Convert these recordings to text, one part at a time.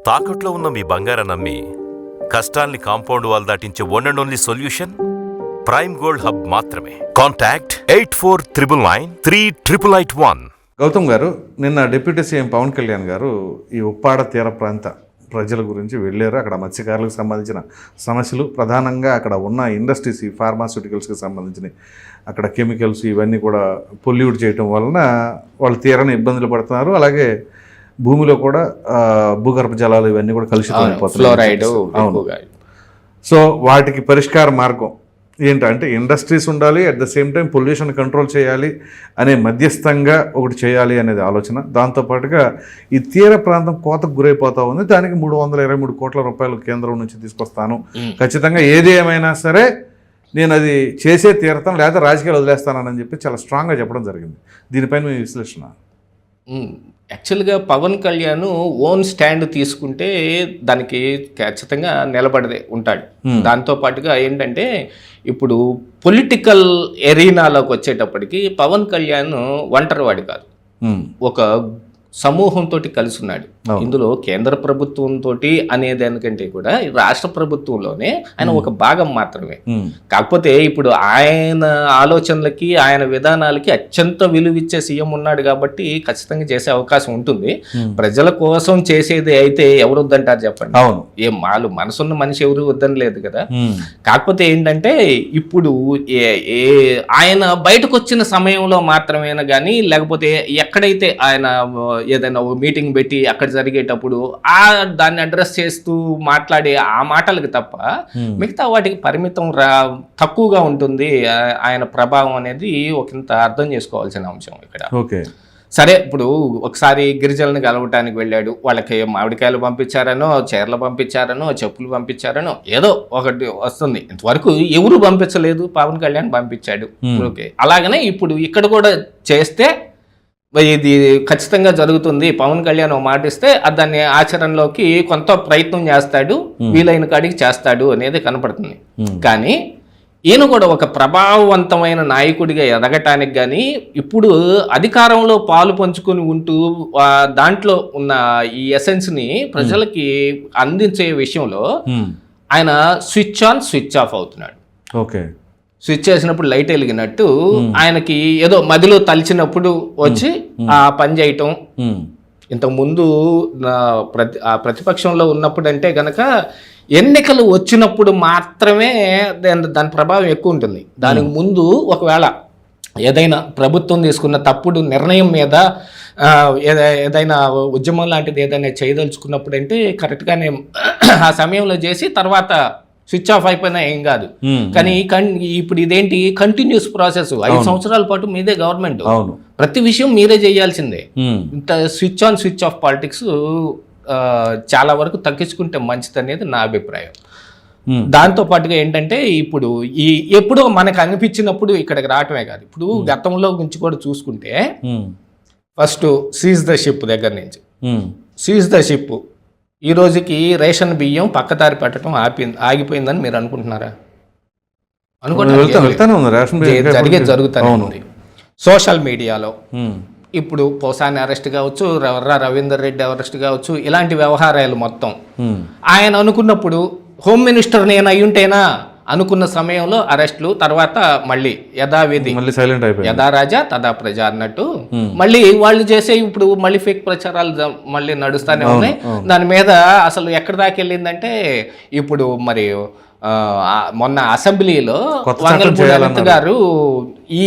తాకట్లో ఉన్న మీ బంగారాన్ని నమ్మి కష్టాల్ని కాంపౌండ్ వాల్ దాటించే one and only solution prime gold hub మాత్రమే. కాంటాక్ట్ 8499938881. గౌతమ్ గారు, నిన్న డిప్యూటీ సీఎం పవన్ కళ్యాణ్ గారు ఈ ఉప్పాడ తీర ప్రాంత ప్రజల గురించి వెళ్ళారు. అక్కడ మత్స్యకారులకు సంబంధించిన సమస్యలు, ప్రధానంగా అక్కడ ఉన్న ఇండస్ట్రీస్, ఈ ఫార్మాస్యూటికల్స్కి సంబంధించిన అక్కడ కెమికల్స్ ఇవన్నీ కూడా పొల్యూట్ చేయటం వలన వాళ్ళు తీరని ఇబ్బందులు పడుతున్నారు. అలాగే భూమిలో కూడా భూగర్భ జలాలు ఇవన్నీ కూడా కలుషితం అయిపోతున్నాయి. అవును. సో వాటికి పరిష్కార మార్గం ఏంటంటే ఇండస్ట్రీస్ ఉండాలి, at the same time pollution control చేయాలి అనే మధ్యస్థంగా ఒకటి చేయాలి అనేది ఆలోచన. దాంతోపాటుగా ఈ తీర ప్రాంతం కోతకు గురైపోతూ ఉంది. దానికి 323 కోట్ల రూపాయలు కేంద్రం నుంచి తీసుకొస్తాను, ఖచ్చితంగా ఏది ఏమైనా సరే నేను అది చేసే తీరతాను, లేదా రాజకీయాలు వదిలేస్తానని చెప్పి చాలా స్ట్రాంగ్గా చెప్పడం జరిగింది. దీనిపైన మీ విశ్లేషణ? యాక్చువల్గా పవన్ కళ్యాణ్ ఓన్ స్టాండ్ తీసుకుంటే దానికి ఖచ్చితంగా నిలబడదే ఉంటాడు. దాంతోపాటుగా ఏంటంటే ఇప్పుడు పొలిటికల్ ఎరీనాలోకి వచ్చేటప్పటికి పవన్ కళ్యాణ్ ఒంటరివాడు కాదు, ఒక సమూహంతో కలిసి ఉన్నాడు. ఇందులో కేంద్ర ప్రభుత్వంతో అనేదానికంటే కూడా రాష్ట్ర ప్రభుత్వంలోనే ఆయన ఒక భాగం మాత్రమే. కాకపోతే ఇప్పుడు ఆయన ఆలోచనలకి, ఆయన విధానాలకి అత్యంత విలువిచ్చే సీఎం ఉన్నాడు కాబట్టి ఖచ్చితంగా చేసే అవకాశం ఉంటుంది. ప్రజల కోసం చేసేది అయితే ఎవరు వద్దంటారు చెప్పండి? ఏం వాళ్ళు మనసున్న మనిషి ఎవరు వద్దని లేదు కదా. కాకపోతే ఏంటంటే ఇప్పుడు ఆయన బయటకు వచ్చిన సమయంలో మాత్రమేనా కానీ, లేకపోతే ఎక్కడైతే ఆయన ఏదైనా మీటింగ్ పెట్టి అక్కడ జరిగేటప్పుడు దాన్ని అడ్రస్ చేస్తూ మాట్లాడే ఆ మాటలకు తప్ప మిగతా వాటికి పరిమితం తక్కువగా ఉంటుంది ఆయన ప్రభావం అనేది ఒకంత అర్థం చేసుకోవాల్సిన అంశం ఇక్కడ. సరే, ఇప్పుడు ఒకసారి గిరిజనులను కలవటానికి వెళ్ళాడు. వాళ్ళకి మామిడికాయలు పంపించారనో, చీరలు పంపించారనో, చెప్పులు పంపించారనో ఏదో ఒకటి వస్తుంది. ఇంతవరకు ఎవరు పంపించలేదు, పవన్ కళ్యాణ్ పంపించాడు. ఓకే, అలాగనే ఇప్పుడు ఇక్కడ కూడా చేస్తే ఇది ఖచ్చితంగా జరుగుతుంది. పవన్ కళ్యాణ్ మాటిస్తే దాన్ని ఆచరణలోకి కొంత ప్రయత్నం చేస్తాడు, వీలైన కాడికి చేస్తాడు అనేది కనపడుతుంది. కానీ ఈయన కూడా ఒక ప్రభావవంతమైన నాయకుడిగా ఎదగటానికి కానీ, ఇప్పుడు అధికారంలో పాలు పంచుకొని ఉంటూ దాంట్లో ఉన్న ఈ ఎసెన్స్ని ప్రజలకి అందించే విషయంలో ఆయన స్విచ్ ఆన్ స్విచ్ ఆఫ్ అవుతున్నాడు. ఓకే, స్విచ్ చేసినప్పుడు లైట్ వెలిగినట్టు ఆయనకి ఏదో మదిలో తలిచినప్పుడు వచ్చి ఆ పని చేయటం. ఇంతకుముందు ప్రతిపక్షంలో ఉన్నప్పుడు అంటే కనుక ఎన్నికలు వచ్చినప్పుడు మాత్రమే దాని ప్రభావం ఎక్కువ ఉంటుంది. దానికి ముందు ఒకవేళ ఏదైనా ప్రభుత్వం తీసుకున్న తప్పుడు నిర్ణయం మీద ఏదైనా ఉద్యమం లాంటిది ఏదైనా చేయదలుచుకున్నప్పుడు అంటే కరెక్ట్గానే ఆ సమయంలో చేసి తర్వాత స్విచ్ ఆఫ్ అయిపోయినా ఏం కాదు. కానీ ఇప్పుడు ఇదేంటి కంటిన్యూస్ ప్రాసెస్. 5 సంవత్సరాల పాటు మీదే గవర్నమెంట్, ప్రతి విషయం మీరే చేయాల్సిందే. ఇంత switch on switch off politics చాలా వరకు తగ్గించుకుంటే మంచిది అనేది నా అభిప్రాయం. దాంతో పాటుగా ఏంటంటే ఇప్పుడు ఎప్పుడో మనకు అనిపించినప్పుడు ఇక్కడికి రావటమే కాదు, ఇప్పుడు గతంలో గురించి కూడా చూసుకుంటే ఫస్ట్ సీజ్ ద షిప్ దగ్గర నుంచి సీజ్ ద షిప్ ఈ రోజుకి రేషన్ బియ్యం పక్కదారి పెట్టడం ఆగిపోయిందని మీరు అనుకుంటున్నారా? జరిగేది జరుగుతానే ఉంది. సోషల్ మీడియాలో ఇప్పుడు పోసాని అరెస్ట్ కావచ్చు, రవీందర్ రెడ్డి అరెస్ట్ కావచ్చు, ఇలాంటి వ్యవహారాలు మొత్తం ఆయన అనుకున్నప్పుడు హోమ్ మినిస్టర్ నేను అయ్యుంటేనా అనుకున్న సమయంలో అరెస్టులు, తర్వాత మళ్ళీ యథావిధి యథా రాజా తదా ప్రజ అన్నట్టు మళ్ళీ వాళ్ళు చేసే ఇప్పుడు మళ్ళీ ఫేక్ ప్రచారాలు మళ్ళీ నడుస్తూనే ఉన్నాయి. దాని మీద అసలు ఎక్కడి దాకా వెళ్ళిందంటే ఇప్పుడు మరి మొన్న అసెంబ్లీలో వంగలపూడి అనిత గారు ఈ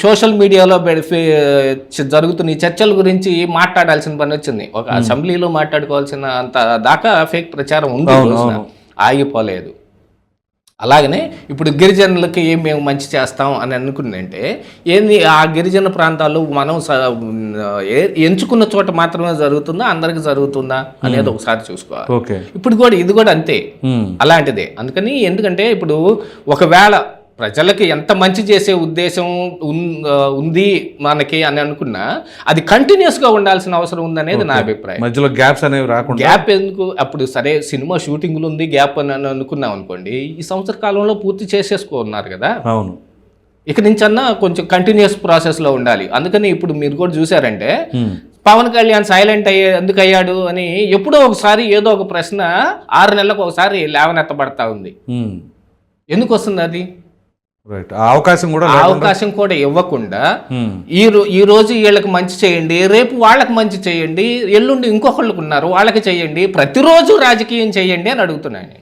సోషల్ మీడియాలో జరుగుతున్న ఈ చర్చల గురించి మాట్లాడాల్సిన పని వచ్చింది. ఒక అసెంబ్లీలో మాట్లాడుకోవాల్సిన అంత దాకా ఫేక్ ప్రచారం ఉంది, ఆగిపోలేదు. అలాగనే ఇప్పుడు గిరిజనులకి మేము మంచి చేస్తాం అని అనుకుందంటే ఏంది, ఆ గిరిజన ప్రాంతాల్లో మనం ఎంచుకున్న చోట మాత్రమే జరుగుతుందా, అందరికి జరుగుతుందా అనేది ఒకసారి చూసుకోవాలి. ఇప్పుడు కూడా ఇది కూడా అంతే, అలాంటిదే. అందుకని ఎందుకంటే ఇప్పుడు ఒకవేళ ప్రజలకి ఎంత మంచి చేసే ఉద్దేశం ఉంది మనకి అని అనుకున్నా అది కంటిన్యూస్గా ఉండాల్సిన అవసరం ఉందనేది నా అభిప్రాయం. మధ్యలో గ్యాప్స్ అనేవి రాకుండా. గ్యాప్ ఎందుకు? అప్పుడు సరే సినిమా షూటింగ్లు ఉంది, గ్యాప్ అని అనుకున్నాం అనుకోండి, ఈ సంవత్సర కాలంలో పూర్తి చేసేసుకున్నారు కదా. అవును, ఇక నుంచి అన్నా కొంచెం కంటిన్యూస్ ప్రాసెస్లో ఉండాలి. అందుకని ఇప్పుడు మీరు కూడా చూసారంటే పవన్ కళ్యాణ్ సైలెంట్ ఎందుకు అయ్యాడు అని ఎప్పుడో ఒకసారి ఏదో ఒక ప్రశ్న 6 నెలలకు ఒకసారి లేవనెత్తబడతా ఉంది. ఎందుకు వస్తుంది అది? రైట్, ఆ అవకాశం కూడా ఇవ్వకుండా ఈ రోజు వీళ్ళకి మంచి చేయండి, రేపు వాళ్ళకి మంచి చేయండి, ఎల్లుండి ఇంకొకళ్ళకు ఉన్నారు వాళ్ళకి చేయండి, ప్రతిరోజు రాజకీయం చేయండి అని అడుగుతున్నాను.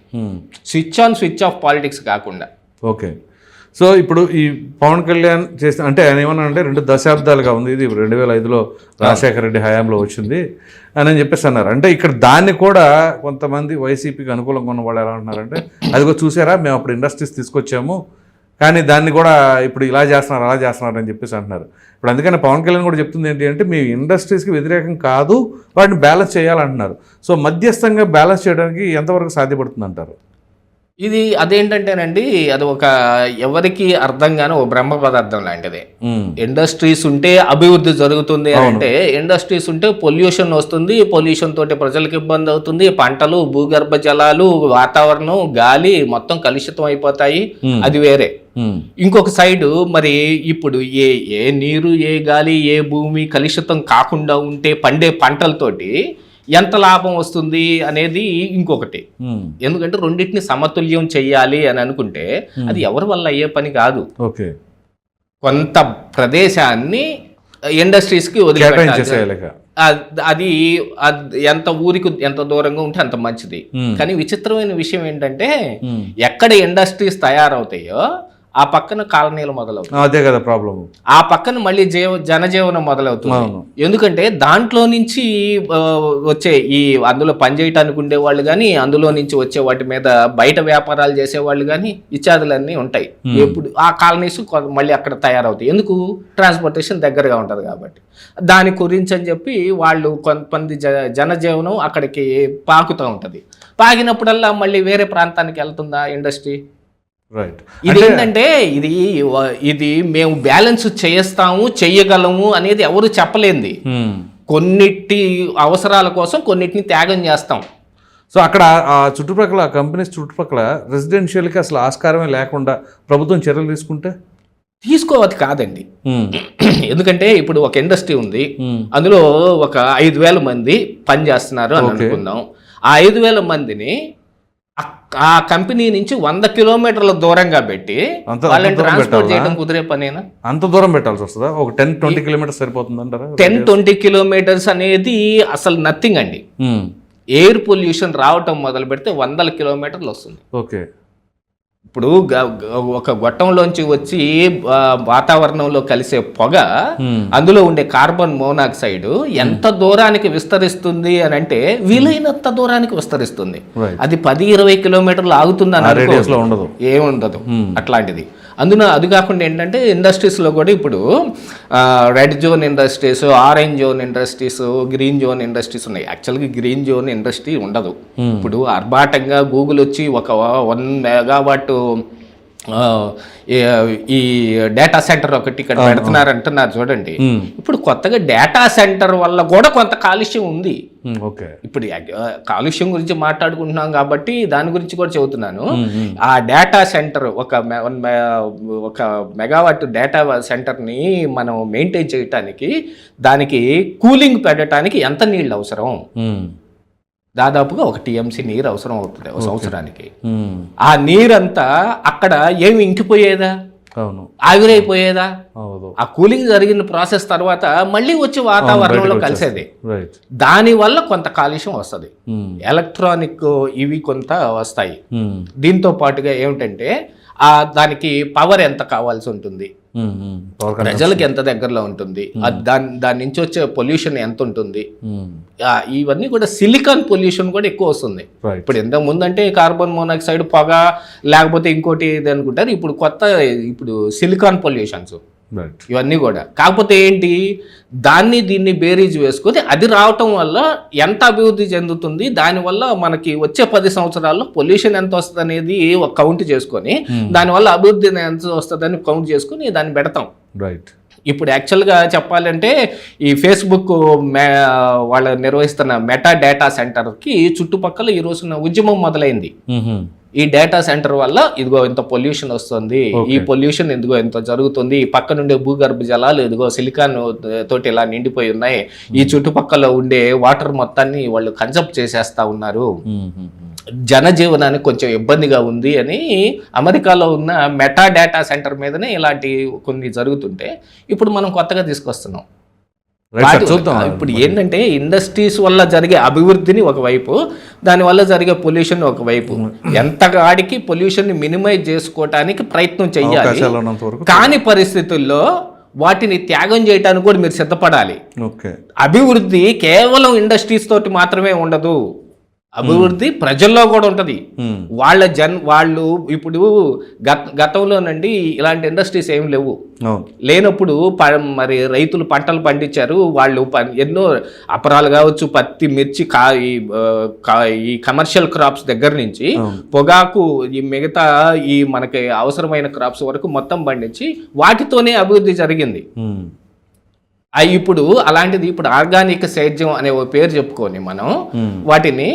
Switch on switch off politics కాకుండా. ఓకే, సో ఇప్పుడు ఈ పవన్ కళ్యాణ్ చేసిన అంటే ఆయన ఏమన్నా అంటే 2 దశాబ్దాలుగా ఉంది, ఇది 2005లో రాజశేఖర రెడ్డి హయాంలో వచ్చింది అని చెప్పేసి అన్నారు. అంటే ఇక్కడ దాన్ని కూడా కొంతమంది వైసీపీకి అనుకూలంగా ఉన్న వాళ్ళు ఎలా అంటున్నారంటే, అదిగో చూసారా మేము అప్పుడు ఇండస్ట్రీస్ తీసుకొచ్చాము కానీ దాన్ని కూడా ఇప్పుడు ఇలా చేస్తున్నారు అలా చేస్తున్నారు అని చెప్పేసి అంటున్నారు. ఇప్పుడు అందుకని పవన్ కళ్యాణ్ కూడా చెప్తుంది ఏంటి అంటే, మీ ఇండస్ట్రీస్కి వ్యతిరేకం కాదు, వాటిని బ్యాలెన్స్ చేయాలంటున్నారు. సో మధ్యస్థంగా బ్యాలెన్స్ చేయడానికి ఎంతవరకు సాధ్యపడుతుంది అంటారు? ఇది అదేంటంటేనండి, అది ఒక ఎవరికి అర్థం కాని ఒక బ్రహ్మ పదార్థం లాంటిది. ఇండస్ట్రీస్ ఉంటే అభివృద్ధి జరుగుతుంది అని అంటే, ఇండస్ట్రీస్ ఉంటే పొల్యూషన్ వస్తుంది, పొల్యూషన్ తోటి ప్రజలకు ఇబ్బంది అవుతుంది, పంటలు, భూగర్భ జలాలు, వాతావరణం, గాలి మొత్తం కలుషితం అయిపోతాయి. అది వేరే. ఇంకొక సైడ్ మరి ఇప్పుడు ఏ నీరు, ఏ గాలి, ఏ భూమి కలుషితం కాకుండా ఉంటే పండే పంటలతోటి ఎంత లాభం వస్తుంది అనేది ఇంకొకటి. ఎందుకంటే రెండింటిని సమతుల్యం చెయ్యాలి అని అనుకుంటే అది ఎవరి వల్ల అయ్యే పని కాదు. ఓకే, కొంత ప్రదేశాన్ని ఇండస్ట్రీస్కి వదిలిపెట్టాలి. అది ఎంత ఊరికి ఎంత దూరంగా ఉంటే అంత మంచిది. కానీ విచిత్రమైన విషయం ఏంటంటే, ఎక్కడ ఇండస్ట్రీస్ తయారవుతాయో ఆ పక్కన కాలనీలు మొదలవుతాయి. అదే కదా ప్రాబ్లం. ఆ పక్కన మళ్ళీ జనజీవనం మొదలవుతుంది. ఎందుకంటే దాంట్లో నుంచి వచ్చే అందులో పనిచేయటానికి ఉండేవాళ్ళు కానీ, అందులో నుంచి వచ్చే వాటి మీద బయట వ్యాపారాలు చేసేవాళ్ళు కానీ ఇత్యాదులన్నీ ఉంటాయి. ఎప్పుడు ఆ కాలనీస్ మళ్ళీ అక్కడ తయారవుతాయి. ఎందుకు? ట్రాన్స్పోర్టేషన్ దగ్గరగా ఉంటుంది కాబట్టి. దాని గురించి అని చెప్పి వాళ్ళు కొంతమంది జనజీవనం అక్కడికి పాకుతూ ఉంటుంది. పాకినప్పుడల్లా మళ్ళీ వేరే ప్రాంతానికి వెళ్తుందా ఇండస్ట్రీ? ఇది ఏంటంటే ఇది మేము బ్యాలెన్స్ చేస్తాము, చెయ్యగలము అనేది ఎవరు చెప్పలేంది. కొన్నిటి అవసరాల కోసం కొన్నిటిని త్యాగం చేస్తాం. సో అక్కడ ఆ చుట్టుపక్కల కంపెనీస్ చుట్టుపక్కల రెసిడెన్షియల్కి అసలు ఆస్కారమే లేకుండా ప్రభుత్వం చర్యలు తీసుకోవద్దు కాదండి. ఎందుకంటే ఇప్పుడు ఒక ఇండస్ట్రీ ఉంది, అందులో ఒక 5,000 మంది పని చేస్తున్నారు అని అనుకుందాం. ఆ 5,000 మందిని ఆ కంపెనీ నుంచి 100 కిలోమీటర్ల దూరంగా పెట్టి వాళ్ళని ట్రాన్స్పోర్ట్ చేయడం కుదిరే పనేనా? అంత దూరం పెట్టాల్సి వస్తుందా? ఒక 10-20 కిలోమీటర్స్ సరిపోతుంది అంటారా? 10-20 కిలోమీటర్స్ అనేది అసలు నథింగ్ అండి. ఎయిర్ పొల్యూషన్ రావటం మొదలు పెడితే 100 కిలోమీటర్లు వస్తుంది. ఓకే, ఇప్పుడు ఒక గొట్టంలోంచి వచ్చి వాతావరణంలో కలిసే పొగ, అందులో ఉండే కార్బన్ మోనాక్సైడ్ ఎంత దూరానికి విస్తరిస్తుంది అని అంటే వీలైనంత దూరానికి విస్తరిస్తుంది. అది 10-20 కిలోమీటర్లు ఆగుతుంది, ఏముండదు అట్లాంటిది. అది కాకుండా ఏంటంటే ఇండస్ట్రీస్లో కూడా ఇప్పుడు red zone industries, orange zone industries, green zone industries ఉన్నాయి. యాక్చువల్గా గ్రీన్ జోన్ ఇండస్ట్రీ ఉండదు. ఇప్పుడు అర్బాటంగా గూగుల్ వచ్చి ఒక 1 మెగావాట్ ఈ డేటా సెంటర్ ఒకటి ఇక్కడ పెడుతున్నారు అంటున్నారు చూడండి. ఇప్పుడు కొత్తగా డేటా సెంటర్ వల్ల కూడా కొంత కాలుష్యం ఉంది. ఇప్పుడు కాలుష్యం గురించి మాట్లాడుకుంటున్నాం కాబట్టి దాని గురించి కూడా చెబుతున్నాను. ఆ డేటా సెంటర్ ఒక మెగావాట్ డేటా సెంటర్ని మనం మెయింటైన్ చేయటానికి, దానికి కూలింగ్ పెట్టడానికి ఎంత నీళ్ళు అవసరం? దాదాపుగా 1 TMC నీరు అవసరం అవుతుంది ఒక సంవత్సరానికి. ఆ నీరంతా అక్కడ ఏమి ఇంకిపోయేదా? ఆవిరైపోయేదా? ఆ కూలింగ్ జరిగిన ప్రాసెస్ తర్వాత మళ్ళీ వచ్చి వాతావరణంలో కలిసేది. దానివల్ల కొంత కాలుష్యం వస్తుంది. ఎలక్ట్రానిక్ ఇవి కొంత వస్తాయి. దీంతో పాటుగా ఏమిటంటే దానికి పవర్ ఎంత కావాల్సి ఉంటుంది, ప్రజలకు ఎంత దగ్గరలో ఉంటుంది, దాని నుంచి వచ్చే పొల్యూషన్ ఎంత ఉంటుంది, ఇవన్నీ కూడా సిలికాన్ పొల్యూషన్ కూడా ఎక్కువ వస్తుంది. ఇప్పుడు ఇంతకు ముందు అంటే కార్బన్ మోనాక్సైడ్ పొగ లేకపోతే ఇంకోటి ఇది అనుకుంటారు. ఇప్పుడు సిలికాన్ పొల్యూషన్స్ ఇవన్నీ కూడా. కాకపోతే ఏంటి, దీన్ని బేరీజ్ వేసుకొని అది రావటం వల్ల ఎంత అభివృద్ధి చెందుతుంది, దానివల్ల మనకి వచ్చే 10 సంవత్సరాల్లో పొల్యూషన్ ఎంత వస్తుంది అనేది ఒక కౌంట్ చేసుకొని, దానివల్ల అభివృద్ధి ఎంత వస్తుందని కౌంట్ చేసుకొని దాన్ని పెడతాం. ఇప్పుడు యాక్చువల్గా చెప్పాలంటే ఈ ఫేస్బుక్ వాళ్ళు నిర్వహిస్తున్న మెటా డేటా సెంటర్కి చుట్టుపక్కల ఈ రోజున ఉద్యమం మొదలైంది. ఈ డేటా సెంటర్ వల్ల ఇదిగో ఇంత పొల్యూషన్ వస్తుంది, ఈ పొల్యూషన్ ఇదిగో ఇంత జరుగుతుంది, ఈ పక్క నుండే భూగర్భ జలాలు ఇదిగో సిలికాన్ తోటి ఇలా నిండిపోయి ఉన్నాయి, ఈ చుట్టుపక్కల ఉండే వాటర్ మొత్తాన్ని వాళ్ళు కన్సప్ట్ చేసేస్తా ఉన్నారు, జనజీవనానికి కొంచెం ఇబ్బందిగా ఉంది అని అమెరికాలో ఉన్న మెటా డేటా సెంటర్ మీదనే ఇలాంటి కొన్ని జరుగుతుంటే ఇప్పుడు మనం కొత్తగా తీసుకొస్తున్నాం. ఇప్పుడు ఏంటంటే ఇండస్ట్రీస్ వల్ల జరిగే అభివృద్ధిని ఒకవైపు, దానివల్ల జరిగే పొల్యూషన్ ఒకవైపు, ఎంతగాడికి పొల్యూషన్ ని మినిమైజ్ చేసుకోవటానికి ప్రయత్నం చెయ్యాలి. కాని పరిస్థితుల్లో వాటిని త్యాగం చేయడానికి కూడా మీరు సిద్ధపడాలి. అభివృద్ధి కేవలం ఇండస్ట్రీస్ తోటి మాత్రమే ఉండదు, అభివృద్ధి ప్రజల్లో కూడా ఉంటది. వాళ్ళు ఇప్పుడు గతంలోనండి ఇలాంటి ఇండస్ట్రీస్ ఏం లేవు. లేనప్పుడు మరి రైతులు పంటలు పండించారు, వాళ్ళు ఎన్నో అపరాలు కావచ్చు, పత్తి, మిర్చి, ఈ కమర్షియల్ క్రాప్స్ దగ్గర నుంచి పొగాకు, ఈ మిగతా ఈ మనకి అవసరమైన క్రాప్స్ వరకు మొత్తం పండించి వాటితోనే అభివృద్ధి జరిగింది. ఇప్పుడు అలాంటిది ఇప్పుడు ఆర్గానిక్ సేద్యం అనే ఓ పేరు చెప్పుకొని మనం వాటిని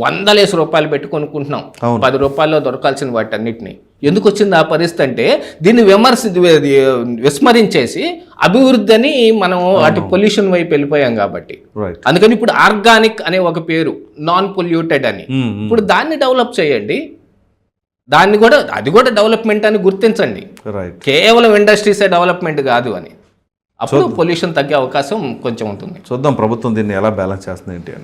₹100 పెట్టి కొనుక్కుంటున్నాం. 10 రూపాయల్లో దొరకాల్సిన వాటన్నిటిని. ఎందుకు వచ్చింది ఆ పరిస్థితి అంటే దీన్ని విస్మరించేసి అభివృద్ధి అని మనం అటు పొల్యూషన్ వైపు వెళ్ళిపోయాం కాబట్టి. అందుకని ఇప్పుడు ఆర్గానిక్ అనే ఒక పేరు, నాన్ పొల్యూటెడ్ అని, ఇప్పుడు దాన్ని డెవలప్ చేయండి. అది కూడా డెవలప్మెంట్ అని గుర్తించండి. కేవలం ఇండస్ట్రీసే డెవలప్మెంట్ కాదు అని. అప్పుడు పొల్యూషన్ తగ్గే అవకాశం కొంచెం ఉంటుంది. చూద్దాం ప్రభుత్వం దీన్ని ఎలా బ్యాలెన్స్ చేస్తుంది ఏంటి అని.